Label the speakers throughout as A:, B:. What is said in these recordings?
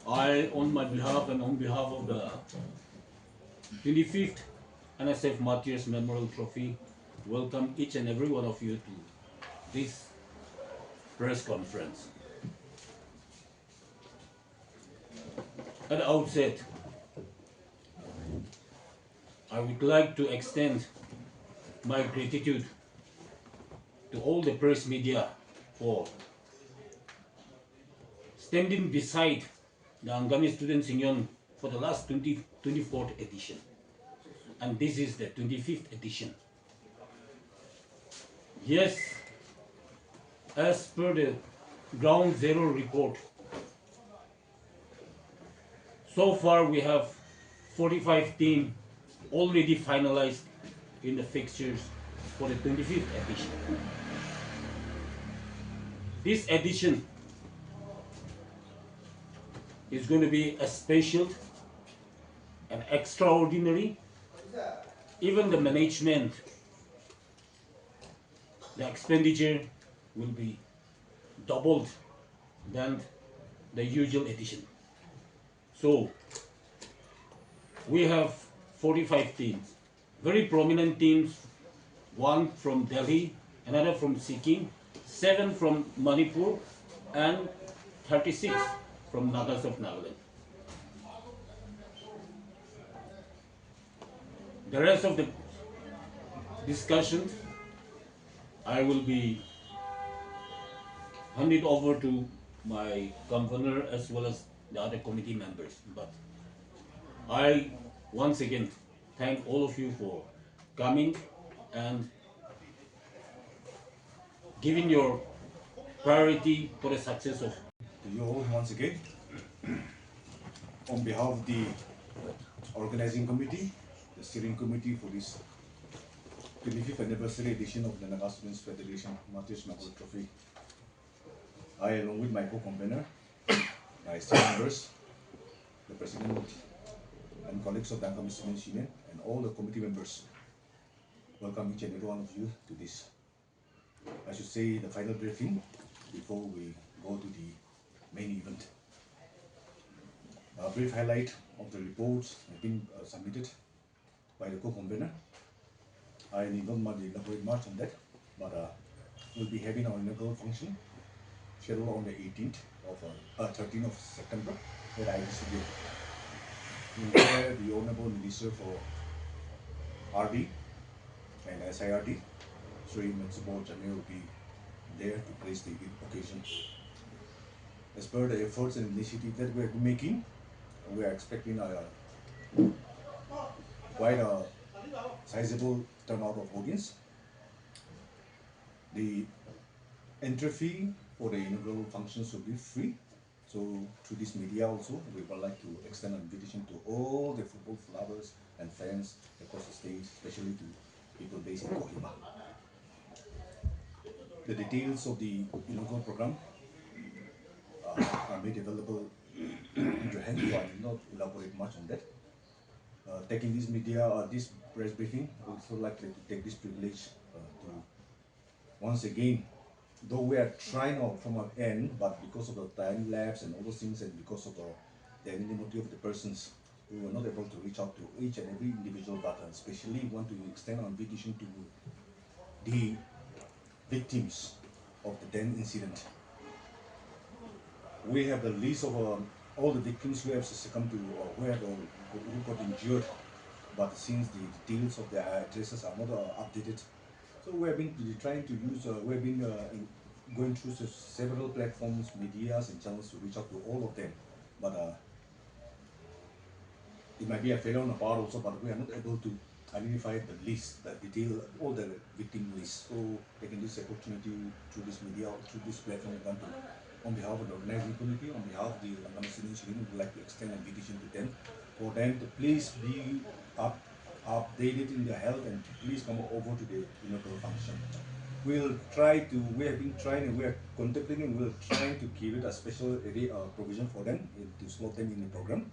A: I, on my behalf and on behalf of the 25th NSF Martyrs Memorial Trophy, welcome each and every one of you to this press conference. At the outset, I would like to extend my gratitude to all the press media for standing beside the Angami Students Union for the last 24th edition. And this is the 25th edition. Yes, as per the Ground Zero report, so far we have 45 teams already finalized in the fixtures for the 25th edition. This edition is going to be a special and extraordinary. Even the management, the expenditure will be doubled than the usual edition. So we have 45 teams, very prominent teams, one from Delhi, another from Sikkim, 7 from Manipur, and 36 from Nagas of Nagaland. The rest of the discussions I will be handed over to my governor as well as the other committee members. But I once again thank all of you for coming and giving your priority for the success of.
B: To you all once again, on behalf of the organizing committee, the steering committee for this 25th anniversary edition of the Naga Students Federation Martyrs Memorial Trophy, I, along with my co-convener, my esteemed members, the president and colleagues of the Angami Students Union, and all the committee members, welcome each and every one of you to this, I should say, the final briefing before we go to the main event. A brief highlight of the reports have been submitted by the co-convener. I need not elaborate much on that, but we'll be having our inaugural function scheduled on the 13th of September at IDCB. Where the Hon'ble Minister for RD and SIRD, Shri Metsubo, Jamir will be there to grace the occasion. As per the efforts and initiative that we are making, we are expecting quite a sizable turnout of audience. The entry fee for the inaugural functions will be free. So through this media also, we would like to extend an invitation to all the football lovers and fans across the state, especially to people based in Kohima. The details of the inaugural program are made available in your hand, so I will not elaborate much on that. Taking this media, this press briefing, I would also like to take this privilege to once again, though we are trying from our end, but because of the time lapse and all those things, and because of the anonymity of the persons, we were not able to reach out to each and every individual, but especially want to extend our invitation to the victims of the then incident. We have the list of all the victims who have succumbed to or who got injured, but since the details of their addresses are not updated, so we have been trying to use, we have been going through several platforms, medias and channels to reach out to all of them, but it might be a failure on our part also, but we are not able to identify the list, the detail, all the victim lists. So taking this opportunity through this media, through this platform, we want to, on behalf of the organizing committee, on behalf of the Angami Students Union, we would like to extend an invitation to them, for them to please be updated in their health and to please come over to the inaugural function. We'll try to, we have been trying and we are contemplating, we'll try to give it a special provision for them, to slot them in the program,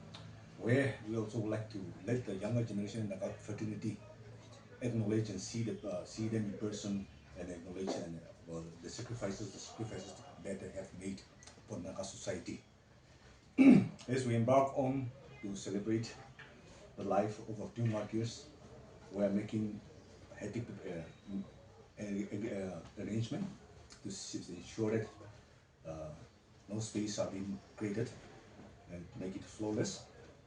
B: where we also would like to let the younger generation in the fraternity acknowledge and see them in person and acknowledge and the sacrifices that they have made for Naga society. As we embark on to celebrate the life of our two martyrs, we are making hectic arrangement to ensure that no space are being created and make it flawless.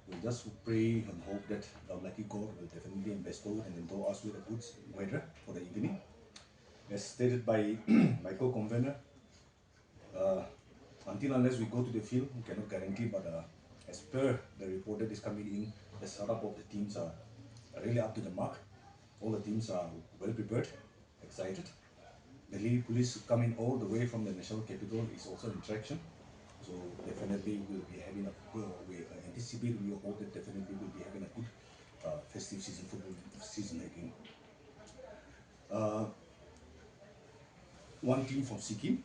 B: We just pray and hope that the Almighty God will definitely bestow and endow us with a good weather for the evening. As stated by my co-convener, until unless we go to the field, we cannot guarantee, but as per the report that is coming in, the setup of the teams are really up to the mark. All the teams are well prepared, excited. The Delhi police coming all the way from the national capital is also in traction. So definitely we'll be having we anticipate, we hope that definitely we'll be having a good festive season, football season again. One team from Sikkim,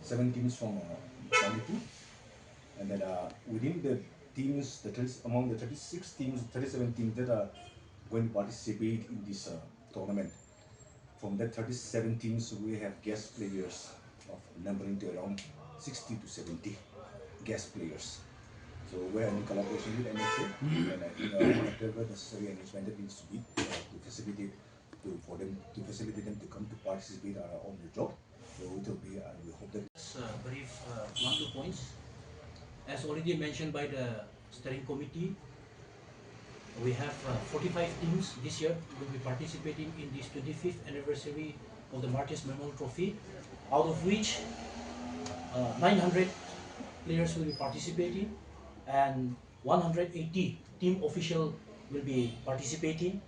B: 7 teams from Manipur, and then within the teams, among the 36 teams, 37 teams that are going to participate in this tournament, from that 37 teams, we have guest players of numbering to around 60 to 70 guest players. So we're in collaboration with NSF, and I think whatever necessary arrangement that needs to be to facilitate them to come to participate on the job. So it will be, we hope that.
C: Brief 1-2 points. As already mentioned by the steering committee, we have 45 teams this year will be participating in this 25th anniversary of the Martyrs Memorial Trophy, out of which 900 players will be participating and 180 team officials will be participating,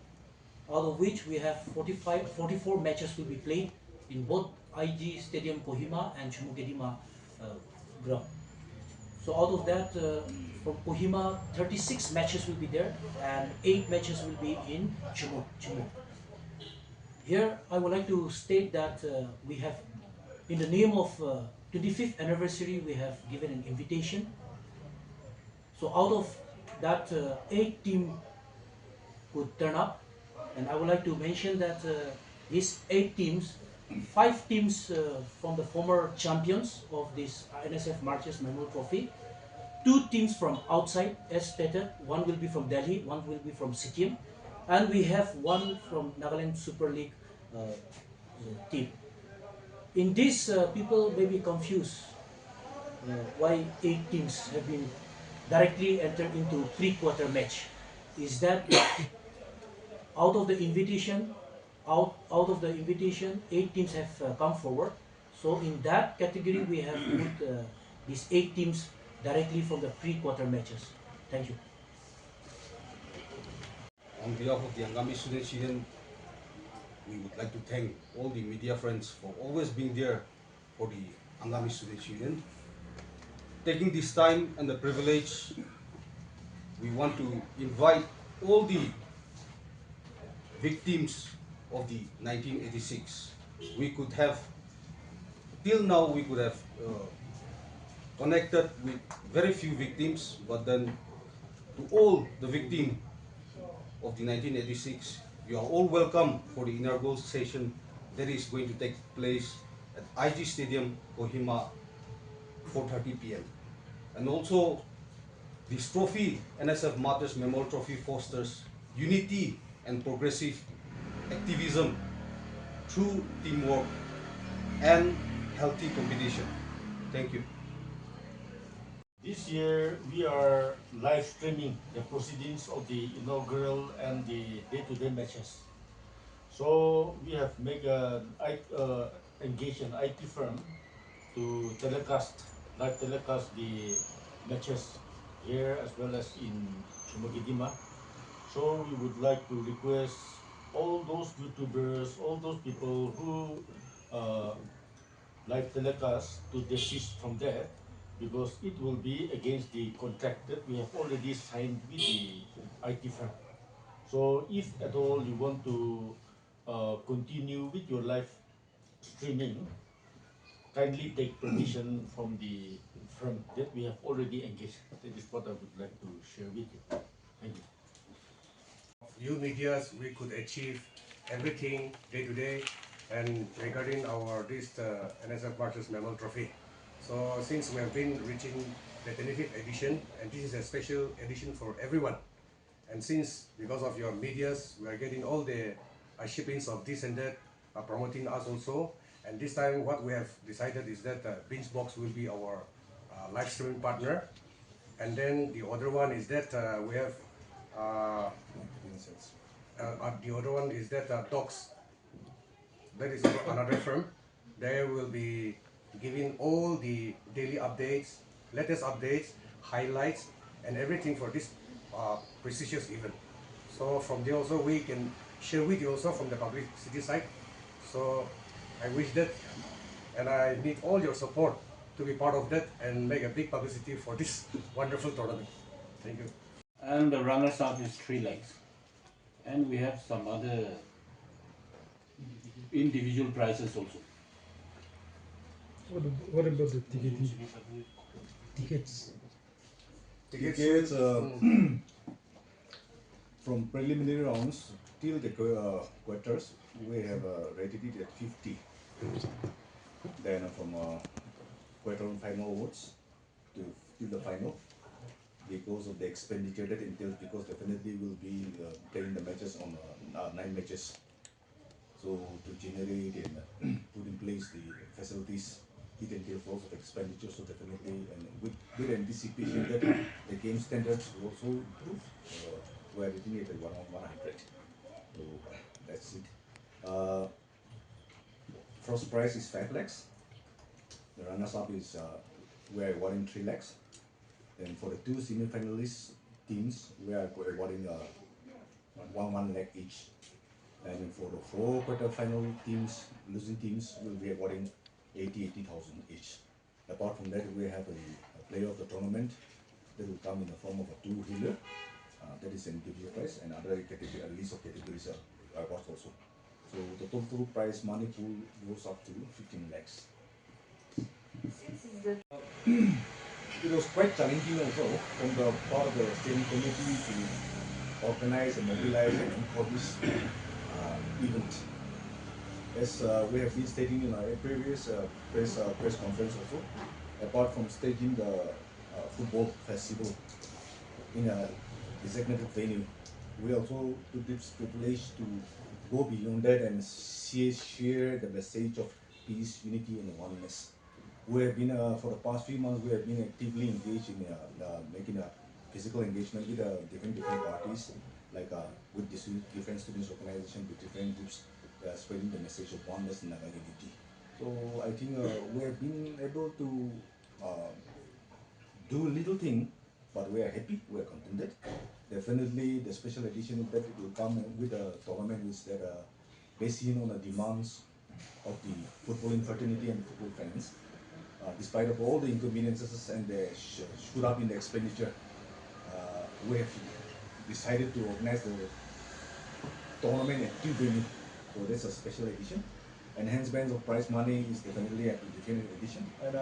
C: out of which we have 44 matches will be played in both IG Stadium Kohima and Chumukedima ground. So out of that, from Kohima, 36 matches will be there and 8 matches will be in Chumuk. Here, I would like to state that we have, in the name of 25th anniversary, we have given an invitation. So out of that, 8 teams could turn up, and I would like to mention that these 8 teams, 5 teams from the former champions of this NSF Martyrs Memorial Trophy, 2 teams from outside, as stated. 1 will be from Delhi, 1 will be from Sikkim, and we have 1 from Nagaland Super League team. In this, people may be confused why 8 teams have been directly entered into pre-quarter match. Is that out of the invitation, 8 teams have come forward. So in that category, we have put these 8 teams directly from the pre-quarter matches. Thank you.
D: On behalf of the Angami Students Union, we would like to thank all the media friends for always being there for the Angami Students Union. Taking this time and the privilege, we want to invite all the victims of the 1986. We could have, till now we could have connected with very few victims, but then to all the victims of the 1986, you are all welcome for the inaugural session that is going to take place at IG Stadium, Kohima, 4:30 p.m. And also, this trophy, NSF Martyrs Memorial Trophy, fosters unity and progressive activism through teamwork and healthy competition. Thank you.
E: This year, we are live streaming the proceedings of the inaugural and the day-to-day matches. So we have made engaged an IT firm to live telecast the matches here as well as in Chumukedima. So we would like to request all those YouTubers, all those people who live telecast to desist from that, because it will be against the contract that we have already signed with the IT firm. So if at all you want to continue with your live streaming, kindly take permission from the firm that we have already engaged. That is what I would like to share with you. Thank you.
F: You medias, we could achieve everything day to day, and regarding our this NSF Martyrs Memorial Trophy. So since we have been reaching the 25th edition, and this is a special edition for everyone, and since because of your medias, we are getting all the shippings of this and that promoting us also. And this time what we have decided is that Binge Box will be our live streaming partner. And then the other one is that we have the other one is that Docs. That is another firm. They will be giving all the daily updates, latest updates, highlights, and everything for this prestigious event. So from there also we can share with you also from the publicity side. So I wish that, and I need all your support to be part of that and make a big publicity for this wonderful tournament. Thank you.
A: And the runners-up is 3 lakhs. And we have some other individual prizes also.
G: What about the tickets?
B: Tickets from preliminary rounds till the quarters, we have rated it at 50. Then from quarter-final onwards till the final, because of the expenditure that entails, because definitely will be playing the matches on 9 matches. So to generate and put in place the facilities, it entails lots of expenditure. So definitely, and with good anticipation that the game standards will also improve, we are rating it at 100. So that's it. First prize is 5 lakhs. The runners-up is we are awarding 3 lakhs. And for the 2 semi-finalist teams, we are awarding 1 lakh each. And for the 4 quarter-final teams, losing teams, will be awarding 80,000 each. Apart from that, we have a player of the tournament that will come in the form of a 2-wheeler. That is an individual prize, and other category, a list of categories are awards also. So the total prize money pool goes up to 15 lakhs. It was quite challenging also from the part of the steering committee to organize and mobilize and encode this event. As we have been stating in our previous press conference also, apart from staging the football festival in a designated venue, we also took this privilege to go beyond that and share the message of peace, unity, and oneness. We have been, for the past few months, we have been actively engaged in making a physical engagement with different parties, like with different students' organizations, with different groups, spreading the message of oneness and Naga unity. So I think we have been able to do little thing, but we are happy, we are contented. Definitely, the special edition that it will come with a tournament is that based on the demands of the footballing fraternity and football fans. Despite of all the inconveniences and the shoot up in the expenditure, we have decided to organize the tournament at 2 venues. So that's a special edition. Enhancements of prize money is definitely a different edition. And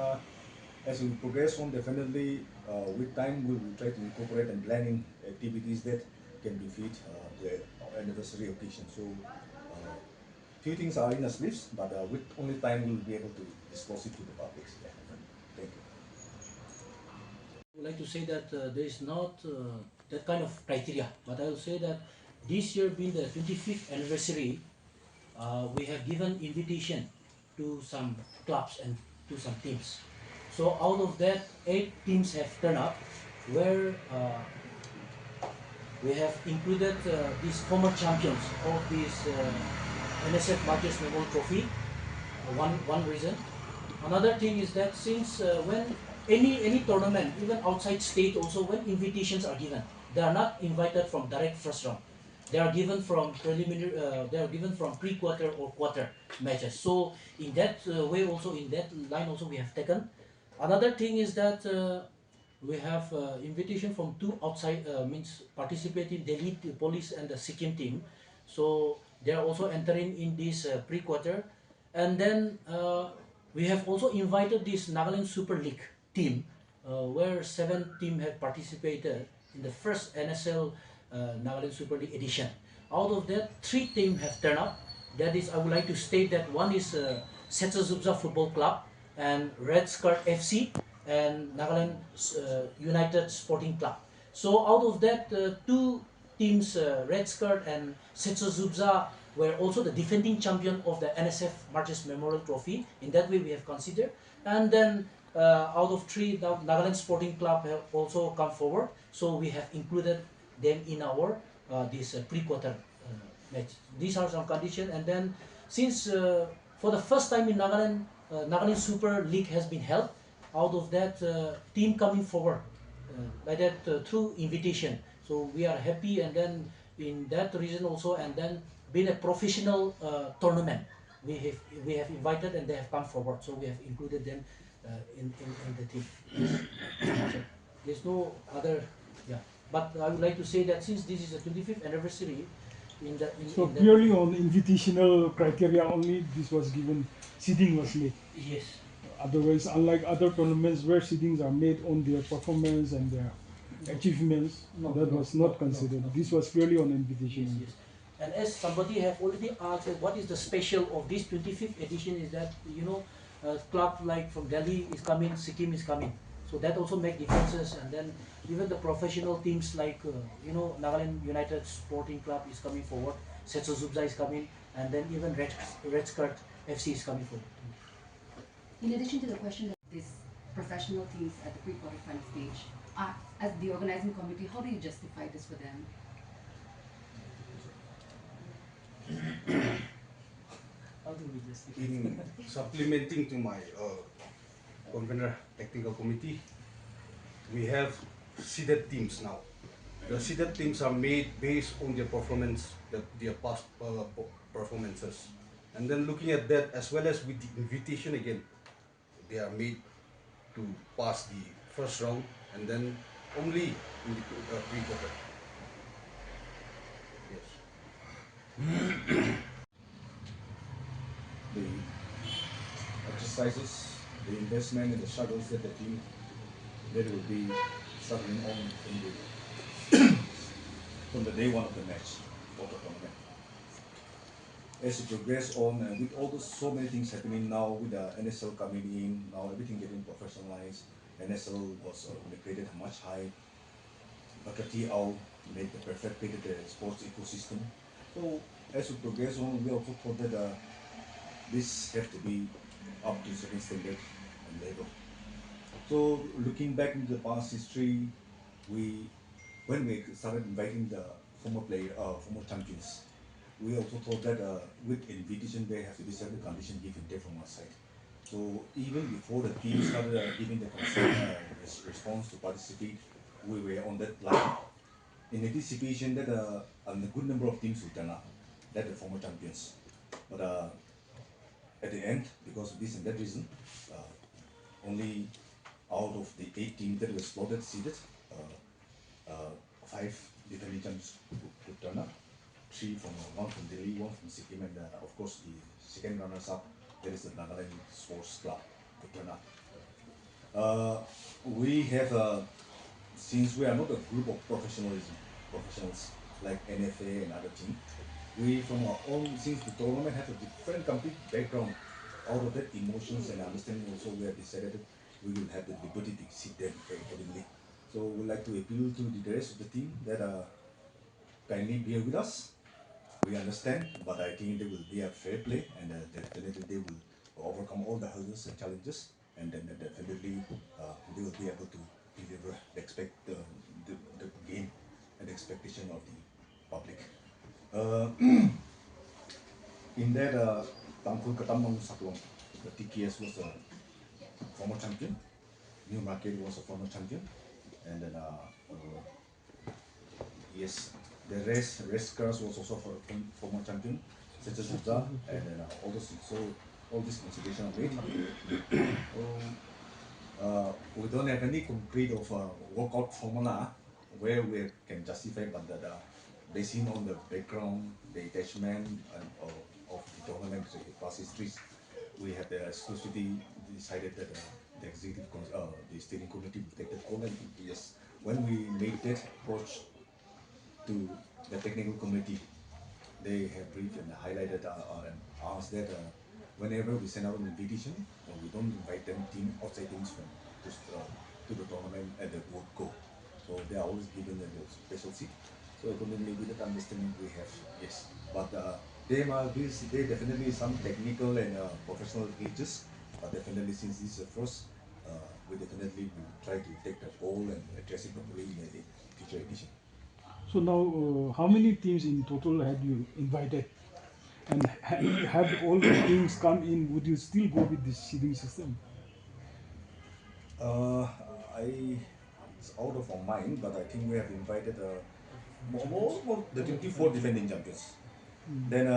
B: as we progress on, definitely with time we will try to incorporate and blend in activities that can befit the anniversary occasion. So few things are in the slips, but with only time we'll be able to disclose it to the public. Yeah. Thank you.
C: I would like to say that there is not that kind of criteria, but I will say that this year being the 25th anniversary, we have given invitation to some clubs and to some teams. So out of that, 8 teams have turned up, where we have included these former champions of this NSF Martyrs Memorial Trophy. One reason. Another thing is that since when any tournament, even outside state also, when invitations are given, they are not invited from direct first round. They are given from preliminary. They are given from pre-quarter or quarter matches. So in that way also, in that line also, we have taken. Another thing is that we have invitation from 2 outside means participating Delhi Police and the Sikkim team. So they are also entering in this pre-quarter, and then we have also invited this Nagaland Super League team, where 7 teams have participated in the first NSL Nagaland Super League edition. Out of that, 3 teams have turned up. That is, I would like to state that one is Setsazubza Football Club, and Red Skirt FC and Nagaland United Sporting Club. So out of that, two teams, Red Skirt and Setsuzubza, were also the defending champion of the NSF Martyrs Memorial Trophy. In that way, we have considered. And then out of three, the Nagaland Sporting Club have also come forward. So we have included them in our this pre-quarter match. These are some conditions. And then since for the first time in Nagaland, Nagaland Super League has been held. Out of that, team coming forward by that through invitation. So we are happy, and then in that reason also, and then being a professional tournament, we have invited and they have come forward. So we have included them in the team. So there's no other, yeah. But I would like to say that since this is the 25th anniversary,
G: so purely on invitational criteria only, this was given, seeding was made.
C: Yes.
G: Otherwise, unlike other tournaments where seedings are made on their performance and their achievements, that was not considered. This was purely on invitation.
C: Yes. And as somebody have already asked, what is the special of this 25th edition is that, you know, club like from Delhi is coming, Sikkim is coming. So that also make differences. And then even the professional teams like, you know, Nagaland United Sporting Club is coming forward, Setsuzubza is coming, and then even Red Skirt FC is coming forward.
H: In addition to the question that these professional teams at the pre-quarter final stage, as the organizing committee, how do you justify this for them?
C: How do we justify?
D: In supplementing to my convener technical committee, we have seeded teams now. The seeded teams are made based on their performance, their past performances. And then looking at that, as well as with the invitation again, they are made to pass the first round and then only in the pre-quarter. Yes.
B: The exercises, the investment and the struggles that the team that will be struggling on from the day one of the match of the tournament. As you progress on, with all those so many things happening now, with the NSL coming in, now everything getting professionalized. NSL was created much high. Bakati out made the perfect the sports ecosystem. So as we progress on, we also thought that this have to be up to certain standard and level. So looking back into the past history, when we started inviting the former champions, we also thought that with invitation there has to be certain condition given there from our side. So even before the team started giving the consent response to participate, we were on that line in anticipation that a good number of teams will turn up, that the former champions. But at the end, because of this and that reason, only out of the 8 teams that were slotted seated, 5 defending champions could turn up. 3 from one from Delhi, 1 from Sikkim, and of course the second runners-up, that is the Nagaland Sports Club, could turn up. We have, since we are not a group of professionals like NFA and other teams, we from our own, since the tournament has a different complete background, out of that emotions and understanding also we have decided that we will have the liberty to seat them accordingly. So we'd like to appeal to the rest of the team that kindly bear with us. We understand, but I think they will be a fair play, and definitely they will overcome all the hurdles and challenges, and then definitely they will be able to deliver the game and the expectation of the public. In that, Tangkul Ketamang Saklong, the TKS was a former champion, New Market was a former champion, and then yes, the race cars was also for former champion, such as Zuza, and then all those, so all this consideration are made. We don't have any concrete of workout formula where we can justify, but that based on the background, the attachment, and of the tournament, the past histories, we have the exclusively decided that the executive, the steering committee will take the call. And yes, when we made that approach to the technical committee, they have briefed and highlighted and asked that whenever we send out an invitation, we don't invite them outside teams from to the tournament at the boat go. So they are always given a special seat. So accordingly, with that understanding we have, yes. But there definitely some technical and professional glitches. But definitely, since this is the first, we definitely will try to take the ball and address it properly in a future edition.
G: So now, how many teams in total had you invited? And had all the teams come in, would you still go with this seeding system?
B: It's out of our mind, but I think we have invited more the 24 defending champions. Then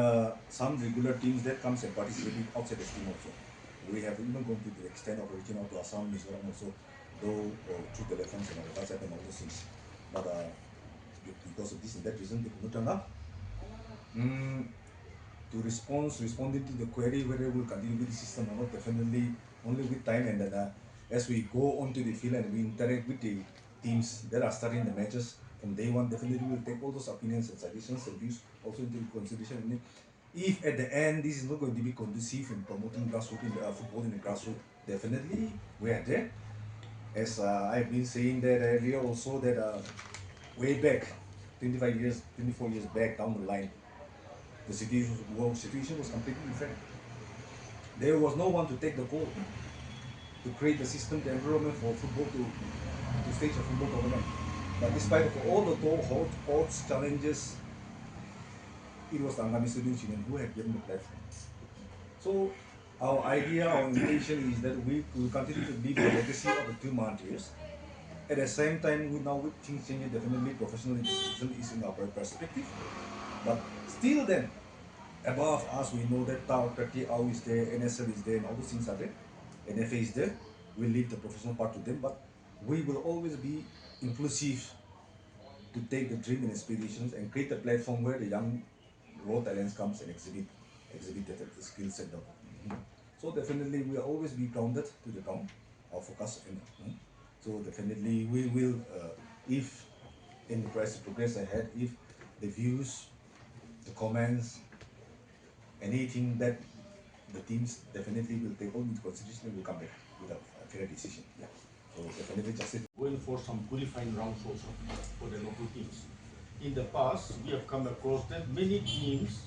B: some regular teams that comes and participating outside the team also. We have even gone to the extent of reaching out to Assam, Mizoram also, though through telephones and WhatsApp and all those things. But because of this and that reason, they could not turn up. To responding to the query whether we'll continue with the system or not, definitely only with time, and then as we go onto the field and we interact with the teams that are starting the matches from day one, definitely we'll take all those opinions and suggestions and views also into consideration. And if at the end this is not going to be conducive in promoting grassroots football in the grassroots, definitely we are there. As I've been saying that earlier also, that way back 24 years back down the line, the situation was completely different. There was no one to take the call to create the system, the environment for football to stage a football tournament. But despite of all the odds, challenges, it was the Angami Students Union who had given the platform. So our idea, our intention is that we will continue to live the legacy of the two martyrs. At the same time, now with things changing, definitely professional institution is in our perspective. But still then, above us, we know that Kekuojalie is there, NSF is there, and all those things are there. NFA is there. We leave the professional part to them, but we will always be inclusive to take the dream and aspirations and create a platform where the young raw talents comes and exhibit the skill set. So definitely we will always be grounded to the ground, our focus, and so definitely we will, if in the progress ahead, if the views, the comments, anything that the teams definitely will take all into consideration and will come back with a fair decision. Yeah. So definitely justice.
E: Going for some qualifying rounds also for the local teams. In the past, we have come across that many teams,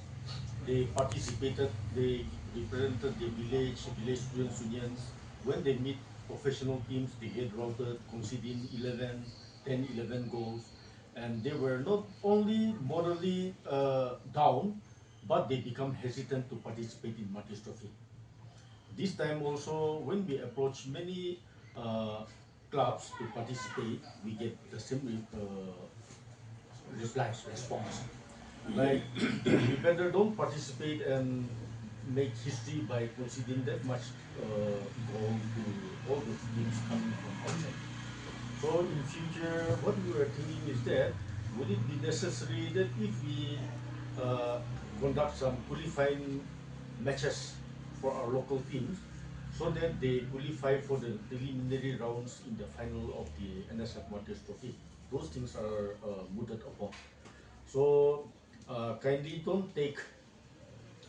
E: they participated, they represented the village students unions. When they meet professional teams, they get routed, conceding 10, 11 goals. And they were not only morally down, but they become hesitant to participate in Martyrs Trophy. This time also, when we approach many clubs to participate, we get the same response. Like, we better don't participate and make history by conceding that much goal to all the teams coming from outside. So in future, what we are thinking is that, would it be necessary that if we conduct some qualifying matches for our local teams, so that they qualify for the preliminary rounds in the final of the NSF Martyrs Trophy? Those things are mooted upon. So kindly don't take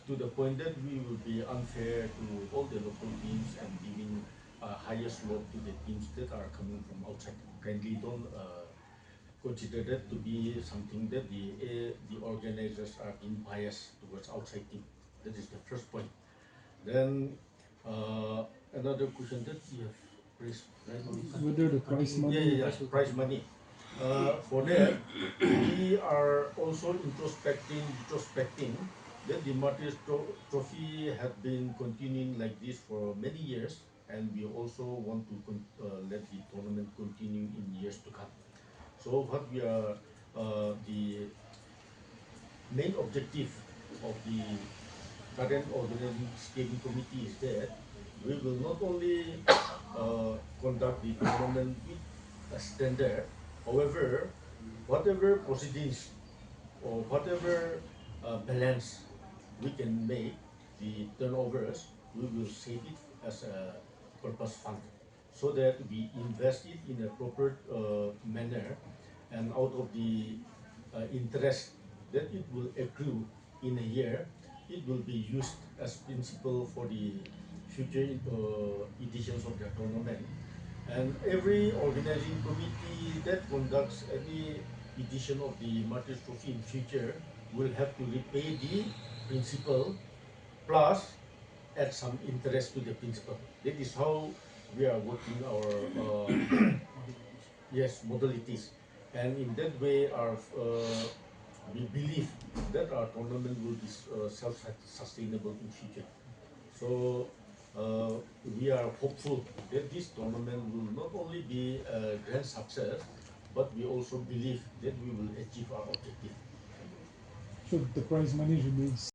E: to the point that we will be unfair to all the local teams and giving a higher slope to the teams that are coming from outside. Kindly don't consider that to be something that the organizers are being biased towards outside team. That is the first point. Then another question that you have raised, right?
G: Whether the prize money.
E: Prize money. For that, we are also introspecting that the Martyrs Trophy had been continuing like this for many years, and we also want to let the tournament continue in years to come. So what we are, the main objective of the current organizing steering committee is that we will not only conduct the tournament with a standard. However, whatever proceedings or whatever balance we can make, the turnovers, we will save it as a purpose fund, so that we invest it in a proper manner, and out of the interest that it will accrue in a year, it will be used as principle for the future editions of the tournament. And every organizing committee that conducts any edition of the Martyrs Trophy in future will have to repay the principal plus add some interest to the principal. That is how we are working our yes modalities, and in that way our we believe that our tournament will be self-sustainable in future. So we are hopeful that this tournament will not only be a grand success, but we also believe that we will achieve our objective.
G: So the prize money remains